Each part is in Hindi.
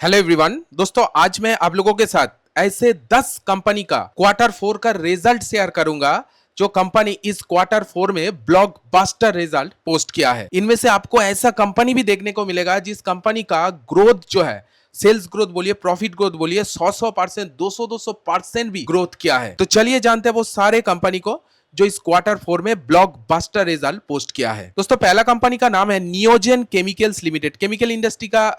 हेलो एवरीवन दोस्तों, आज मैं आप लोगों के साथ ऐसे 10 कंपनी का क्वार्टर 4 का रिजल्ट शेयर करूंगा जो कंपनी इस क्वार्टर 4 में ब्लॉकबस्टर रिजल्ट पोस्ट किया है। इनमें से आपको ऐसा कंपनी भी देखने को मिलेगा जिस कंपनी का ग्रोथ जो है, सेल्स ग्रोथ बोलिए, प्रॉफिट ग्रोथ बोलिए, 100% 200% भी ग्रोथ किया है। तो चलिए जानते हैं वो सारे कंपनी को जो इस क्वार्टर 4 में ब्लॉकबस्टर रिजल्ट पोस्ट किया है। दोस्तों, पहला कंपनी का नाम है नियोजन केमिकल्स लिमिटेड। केमिकल इंडस्ट्री का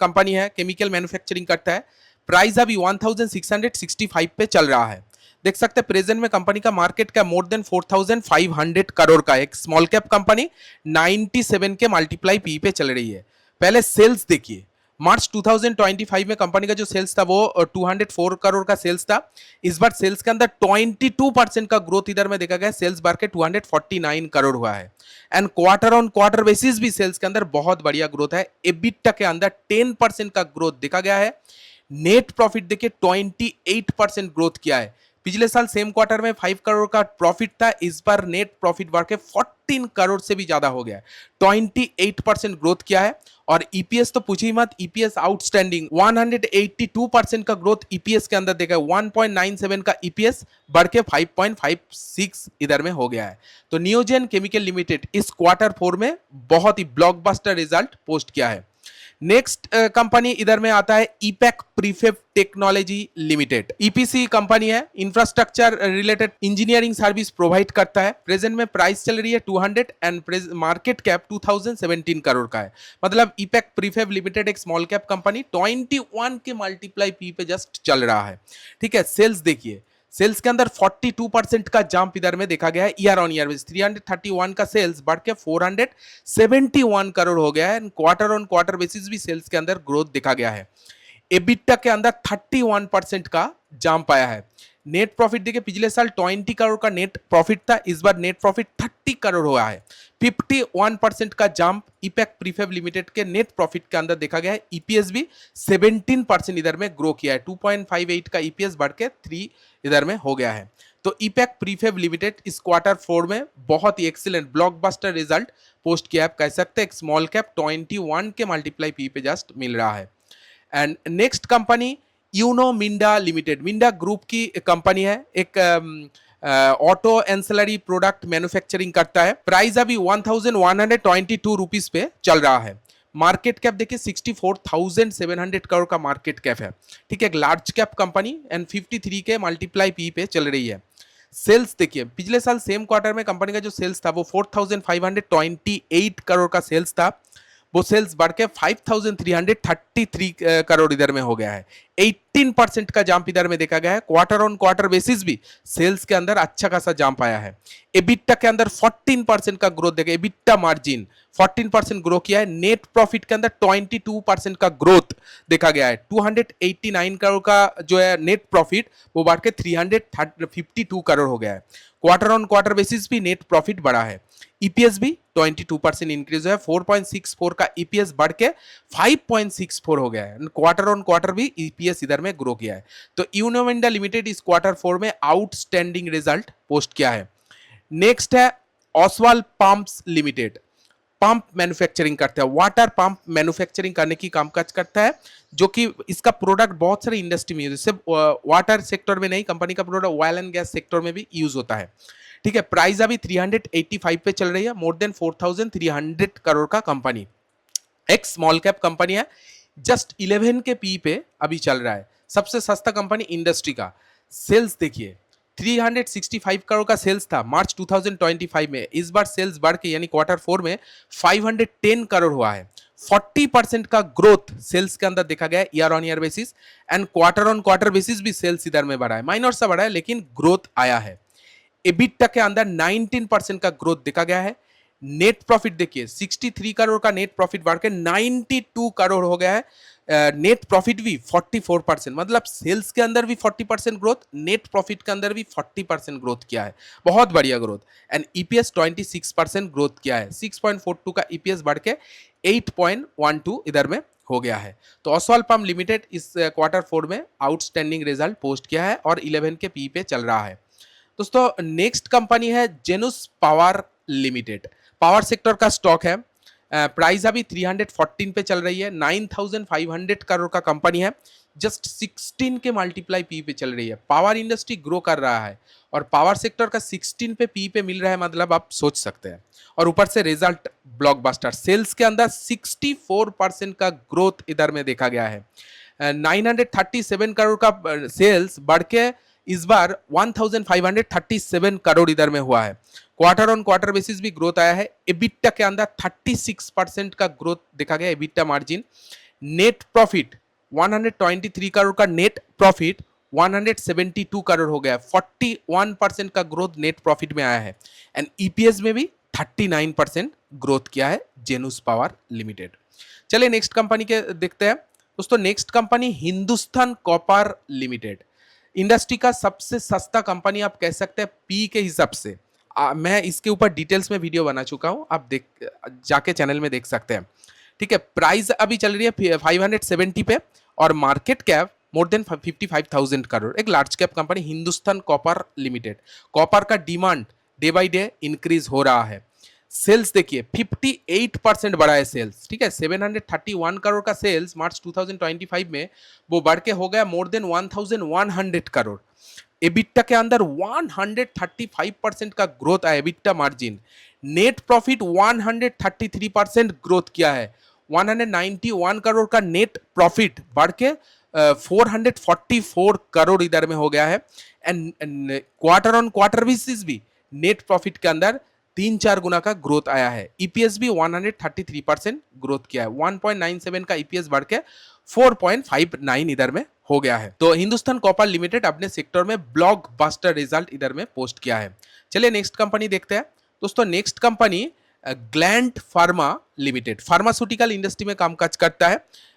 कंपनी है, केमिकल मैन्युफैक्चरिंग करता है। प्राइस अभी 1665 पे चल रहा है। देख सकते हैं प्रेजेंट में कंपनी का मार्केट का मोर देन 4500 करोड़ का एक स्मॉल कैप कंपनी 97 के मल्टीप्लाई पी पे चल रही है। पहले सेल्स देखिए, मार्च 2025 में कंपनी का जो सेल्स था वो 204 करोड़ का सेल्स था। इस बार सेल्स के अंदर 22% का ग्रोथ इधर में देखा गया, सेल्स बढ़ के 249 करोड़ हुआ है। And quarter on quarter basis भी सेल्स के अंदर बहुत बढ़िया ग्रोथ है। एबिटा के अंदर 10% का ग्रोथ देखा गया है। नेट प्रॉफिट देखिए 28% ग्रोथ किया है। पिछले साल सेम क्वार्टर में 5 करोड़ का प्रॉफिट था, इस बार नेट प्रॉफिट बढ़ के 14 करोड़ से भी ज्यादा हो गया है। 28% ग्रोथ किया है। और ईपीएस तो पूछिए मत, ईपीएस आउटस्टैंडिंग 182% का ग्रोथ ईपीएस के अंदर देखा है। 1.97 का ईपीएस बढ़ के 5.56 इधर में हो गया है। तो नियोजन केमिकल लिमिटेड इस क्वार्टर 4 में बहुत ही ब्लॉकबस्टर रिजल्ट पोस्ट किया है। नेक्स्ट कंपनी इधर में आता है Epack Prefab Technology Limited. EPC company है, infrastructure related engineering service provide करता है। प्रेजेंट में प्राइस चल रही है 200 एंड मार्केट कैप 2017 करोड़ का है। मतलब ईपैक प्रीफेब लिमिटेड एक स्मॉल कैप कंपनी 21 के मल्टीप्लाई पी पे जस्ट चल रहा है। ठीक है, सेल्स देखिए, सेल्स के अंदर 42% का जंप इधर में देखा गया है। ईयर ऑन ईयर 331 का सेल्स बढ़ के 471 करोड़ हो गया है। क्वार्टर ऑन क्वार्टर बेसिस भी सेल्स के अंदर ग्रोथ देखा गया है। एबिटा के अंदर 31% का जंप आया है। नेट प्रॉफिट देखिए, पिछले साल 20 करोड़ का नेट प्रॉफिट था, इस बार नेट प्रॉफिट 30 करोड़ हुआ है। 51% का जंप ईपैक प्रीफेब लिमिटेड के नेट प्रॉफिट के अंदर देखा गया है। ईपीएस भी 17% इधर में ग्रो किया है। 2.58 का ईपीएस बढ़ के 3 इधर में हो गया है। तो ईपैक प्रीफेब लिमिटेड इस क्वार्टर 4 में बहुत ही एक्सीलेंट ब्लॉकबस्टर रिजल्ट पोस्ट किया, आप कह सकते हैं। एक स्मॉल कैप 21 के मल्टीप्लाई पी पे जस्ट मिल रहा है। And next company Uno Minda limited, Minda group की कंपनी है। एक ऑटो एंसिलरी प्रोडक्ट मैन्युफैक्चरिंग करता है। प्राइस अभी 1122 रुपीज पे चल रहा है। मार्केट कैप देखिए 64,700 करोड़ का मार्केट कैप है। ठीक है, एक लार्ज कैप कंपनी एंड 53 के मल्टीप्लाई पी पे चल रही है। सेल्स देखिए, पिछले साल सेम क्वार्टर में कंपनी का जो सेल्स था वो 4,528 करोड़ का सेल्स था। वो सेल्स बढ़ के 5,333 करोड़ इधर में हो गया है। 18% का जंप इधर में देखा गया है। क्वार्टर ऑन क्वार्टर बेसिस भी सेल्स के अंदर अच्छा खासा जंप आया है। एबिटा के अंदर 14% का ग्रोथ देखा, एबिटा मार्जिन 14% ग्रो किया है। नेट प्रॉफिट के अंदर 22% का ग्रोथ देखा गया है। 289 करोड़ का जो है नेट प्रॉफिट वो बढ़ के 352 करोड़ हो गया है। क्वार्टर ऑन क्वार्टर बेसिस भी नेट प्रॉफिट बढ़ा है। ईपीएस भी 22% इंक्रीज है। 4.64 का ईपीएस बढ़ के 5.64 हो गया है। क्वार्टर ऑन क्वार्टर भी ईपीएस इधर में ग्रो किया है। तो यूनोमिंडा लिमिटेड इस क्वार्टर 4 में आउटस्टैंडिंग रिजल्ट पोस्ट किया है। नेक्स्ट है Oswaal pumps limited. Pump manufacturing करता है, वाटर पंप मैन्युफैक्चरिंग करने की कामकाज करता है, जो कि इसका प्रोडक्ट बहुत सारे इंडस्ट्री में यूज है। सिर्फ वाटर सेक्टर में नहीं, कंपनी का product oil and gas sector में भी यूज होता है। ठीक है, प्राइस अभी 385 पे चल रही है। मोर देन 4,300 करोड़ का कंपनी, एक स्मॉल कैप कंपनी है। जस्ट 11 के पी पे अभी चल रहा है। सबसे सस्ता कंपनी इंडस्ट्री का। सेल्स देखिए, 365 करोड़ का सेल्स था मार्च 2025 में, इस बार सेल्स बढ़ के यानी क्वार्टर 4 में 510 करोड़ हुआ है। 40% का ग्रोथ सेल्स के अंदर देखा गया है year on year basis. And quarter on quarter basis भी सेल्स इधर में बढ़ा है, माइनर सा बढ़ा है लेकिन ग्रोथ आया है। एबिटा के अंदर 19% का ग्रोथ देखा गया है। नेट प्रॉफिट देखिए, 63 करोड़ का नेट प्रॉफिट बढ़ के 92 करोड़ हो गया है। नेट प्रॉफिट भी 44%, मतलब सेल्स के अंदर भी 40% ग्रोथ, नेट प्रॉफिट के अंदर भी 40% ग्रोथ किया है। बहुत बढ़िया ग्रोथ। एंड ईपीएस 26% ग्रोथ किया है। 6.42 का ईपीएस बढ़ के 8.12 इधर में हो गया है। तो ऑसवाल पंप लिमिटेड इस क्वार्टर 4 में आउटस्टैंडिंग रिजल्ट पोस्ट किया है और 11 के पी पे चल रहा है। दोस्तों, नेक्स्ट कंपनी है जेनुस पावर लिमिटेड। पावर सेक्टर का स्टॉक है। प्राइस अभी 314 पे चल रही है, 9,500 करोड़ का कंपनी है, जस्ट 16 के मल्टीप्लाई पी पे चल रही है। पावर इंडस्ट्री ग्रो कर रहा है और पावर सेक्टर का 16 पे पी पे मिल रहा है, मतलब आप सोच सकते हैं। और ऊपर से रिजल्ट ब्लॉकबस्टर, सेल्स के अंदर 64% का ग्रोथ इधर में देखा गया है। 937 करोड़ का सेल्स बढ़ के इस बार 1537 करोड़ इधर में हुआ है। क्वार्टर ऑन क्वार्टर बेसिस भी ग्रोथ आया है। एबिटा के अंदर 36% का ग्रोथ देखा गया, EBITDA margin. Net profit 123 crore का नेट प्रॉफिट 172 करोड़ हो गया, 41% का ग्रोथ नेट प्रॉफिट में आया है। एंड ईपीएस में भी 39% ग्रोथ किया है जेनुस पावर लिमिटेड। चलिए नेक्स्ट कंपनी के देखते हैं दोस्तों। Next company Hindustan Copper limited, industry का सबसे सस्ता कंपनी आप कह सकते हैं पी के हिसाब से। मैं इसके ऊपर डिटेल्स में वीडियो बना चुका हूं, आप देख जाके चैनल में देख सकते हैं। ठीक है, प्राइस अभी चल रही है 570 पे और market cap more than 55,000 crore. एक large cap company Hindustan Copper Limited. Copper का demand day by day increase हो रहा है। सेल्स देखिए 58% बढ़ा है सेल्स। ठीक है, 731 करोड़ का सेल्स मार्च 2025 में वो बढ़ के हो गया मोर देन 1100 करोड़। एबिटा के अंदर 135% का ग्रोथ आया, EBITDA margin. Net profit 133% growth किया है, 191 करोड़ का नेट प्रॉफिट बढ़ के 444 करोड़ इधर में हो गया है। And quarter on quarter basis भी नेट प्रॉफिट के अंदर 3-4 गुना का ग्रोथ आया है। ईपीएस भी 133% ग्रोथ किया है, 1.97 का ईपीएस बढ़ के 4.59 इधर में हो गया है। तो हिंदुस्तान कॉपर लिमिटेड अपने सेक्टर में ब्लॉकबस्टर रिजल्ट इधर में पोस्ट किया है। चलिए नेक्स्ट कंपनी देखते हैं दोस्तों। Next company gland pharma limited, pharmaceutical industry में कामकाज करता है।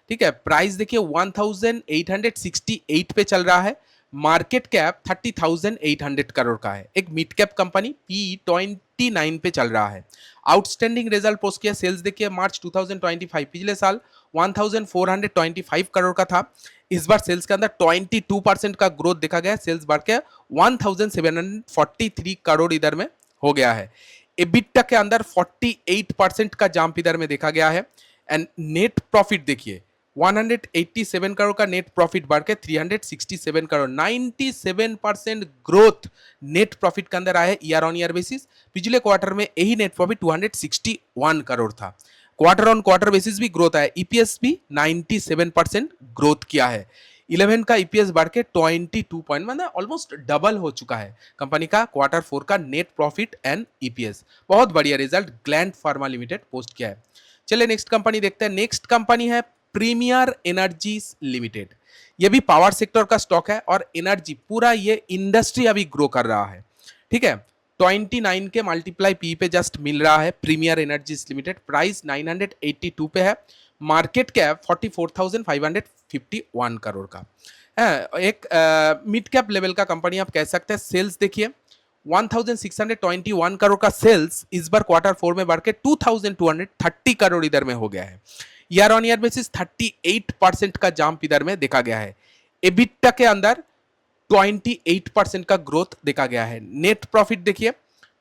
ठीक है, प्राइस देखिए 1868 पे चल रहा है। मार्केट कैप 30,800 करोड़ का है। एक मिड कैप कंपनी P29 पे चल रहा है। आउटस्टैंडिंग रिजल्ट पोस्ट किया। सेल्स देखिए मार्च 2025, पिछले साल 1425 करोड़ का था। इस बार सेल्स के अंदर 22% का ग्रोथ देखा गया, सेल्स बढ़ के 1743 करोड़ इधर में हो गया है। एबिटा के अंदर 48% का जंप इधर में देखा गया है। एंड नेट प्रॉफिट देखिए 187 करोड़ का नेट प्रॉफिट बढ़ के 367 करोड़, 97% ग्रोथ नेट प्रॉफिट के अंदर आया है ईयर ऑन ईयर बेसिस। पिछले क्वार्टर में यही नेट प्रॉफिट 261 करोड़ था। क्वार्टर ऑन क्वार्टर बेसिस भी ग्रोथ आया, ईपीएस भी 97% ग्रोथ किया है। 11 का ईपीएस बढ़ के 22 पॉइंट, मतलब ऑलमोस्ट डबल हो चुका है कंपनी का क्वार्टर 4 का नेट प्रॉफिट एंड ईपीएस। बहुत बढ़िया result gland pharma limited post किया है। चलिए नेक्स्ट कंपनी देखते हैं। नेक्स्ट कंपनी है प्रीमियर एनर्जीज लिमिटेड। ये भी पावर सेक्टर का स्टॉक है और एनर्जी पूरा ये इंडस्ट्री अभी ग्रो कर रहा है। ठीक है, 29 के मल्टीप्लाई पी पे जस्ट मिल रहा है प्रीमियर एनर्जीज लिमिटेड। प्राइस 982 पे है। मार्केट कैप 44,551 करोड़ का है। एक मिड कैप लेवल का कंपनी आप कह सकते हैं। सेल्स देखिए 1621 करोड़ का सेल्स इस बार क्वार्टर 4 में बढ़ के 2230 करोड़ इधर में हो गया है। ईयर ऑन ईयर बेसिस 38% का जंप इधर में देखा गया है। एबिटा के अंदर 28% का ग्रोथ देखा गया है। नेट प्रॉफिट देखिए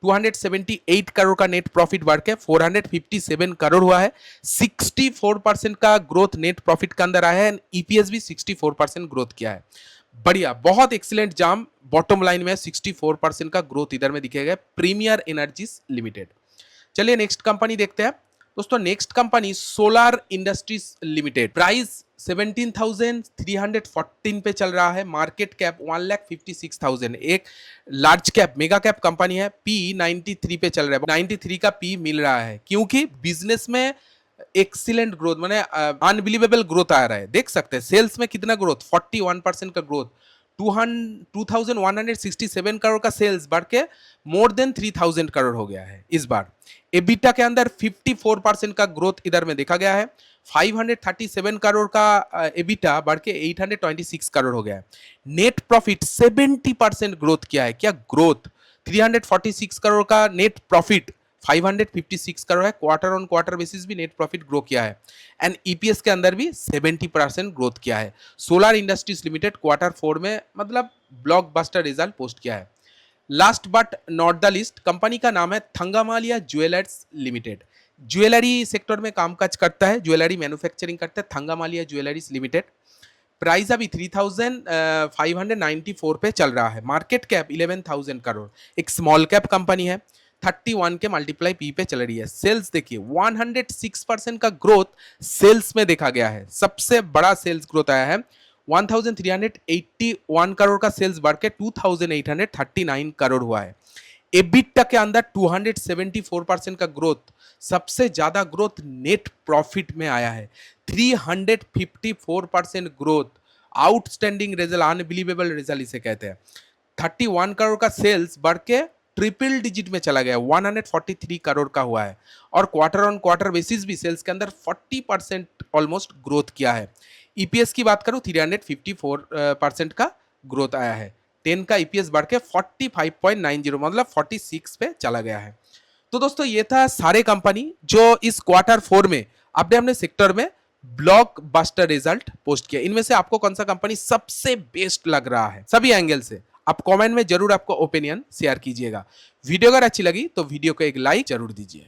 278 करोड़ का नेट प्रॉफिट बढ़ के 457 करोड़ हुआ है। 64% का ग्रोथ नेट प्रॉफिट के अंदर आया है। ईपीएस भी 64% ग्रोथ किया है। बढ़िया, बहुत एक्सीलेंट जाम। बॉटम लाइन में 64% का ग्रोथ इधर में दिखेगा प्रीमियर एनर्जीज लिमिटेड। चलिए नेक्स्ट कंपनी देखते हैं दोस्तों। Next company solar industries limited. Price 17,314 पे चल रहा है। Market cap 1,56,000। एक large cap mega cap company है। P93 पे चल रहा है। 93 का P मिल रहा है क्योंकि बिजनेस में एक्सीलेंट ग्रोथ, माने अनबिलीवेबल ग्रोथ आ रहा है। देख सकते हैं सेल्स में कितना ग्रोथ, 41% का ग्रोथ। 2167 करोड़ का सेल्स बढ़ के मोर देन 3000 करोड़ हो गया है इस बार। एबिटा के अंदर 54% का ग्रोथ इधर में देखा गया है। 537 करोड़ का एबिटा बढ़ के 826 करोड़ हो गया है। नेट प्रॉफिट 70% ग्रोथ किया है। क्या ग्रोथ, 346 करोड़ का नेट प्रॉफिट 556 करोड़ है। क्वार्टर ऑन क्वार्टर बेसिस भी नेट प्रॉफिट ग्रो किया है। एंड ईपीएस के अंदर भी 70% ग्रोथ किया है। सोलार इंडस्ट्रीज लिमिटेड क्वार्टर 4 में मतलब ब्लॉकबस्टर रिजल्ट पोस्ट किया है। Last but not the list company का नाम है थंगामालिया ज्वेलर्स लिमिटेड। ज्वेलरी सेक्टर में कामकाज करता है, ज्वेलरी मैन्युफैक्चरिंग करता है, थंगामालिया ज्वेलरीज लिमिटेड। प्राइस अभी 3,594 पे चल रहा है। Market cap 11,000 crore. एक स्मॉल कैप कंपनी है। 31 के मल्टीप्लाई पी पे चल रही है। सेल्स देखिए 106% का ग्रोथ सेल्स में देखा गया है। सबसे बड़ा सेल्स ग्रोथ आया है। 1,381 करोड़ का सेल्स बढ़ के 2,839 करोड़ हुआ है। एबिटा के अंदर 274% का ग्रोथ, सबसे ज्यादा ग्रोथ नेट प्रॉफिट में आया है। 354% growth, outstanding result, unbelievable result इसे कहते हैं। 31 करोड़ का सेल्स बढ़ के ट्रिपल डिजिट में चला गया, 143 करोड़ का हुआ है। और क्वार्टर ऑन क्वार्टर बेसिस भी सेल्स के अंदर 40% ऑलमोस्ट ग्रोथ किया है। ईपीएस की बात करूं 354% का ग्रोथ आया है। 10 का ईपीएस बढ़ के 45.90 मतलब 46 पे चला गया है। तो दोस्तों ये था सारे कंपनी जो इस क्वार्टर 4 में अपने अपने सेक्टर में ब्लॉकबस्टर रिजल्ट पोस्ट किया। इनमें से आपको कौन सा कंपनी सबसे बेस्ट लग रहा है सभी एंगल से, आप कमेंट में जरूर आपको ओपिनियन शेयर कीजिएगा। वीडियो अगर अच्छी लगी तो वीडियो को एक लाइक जरूर दीजिए।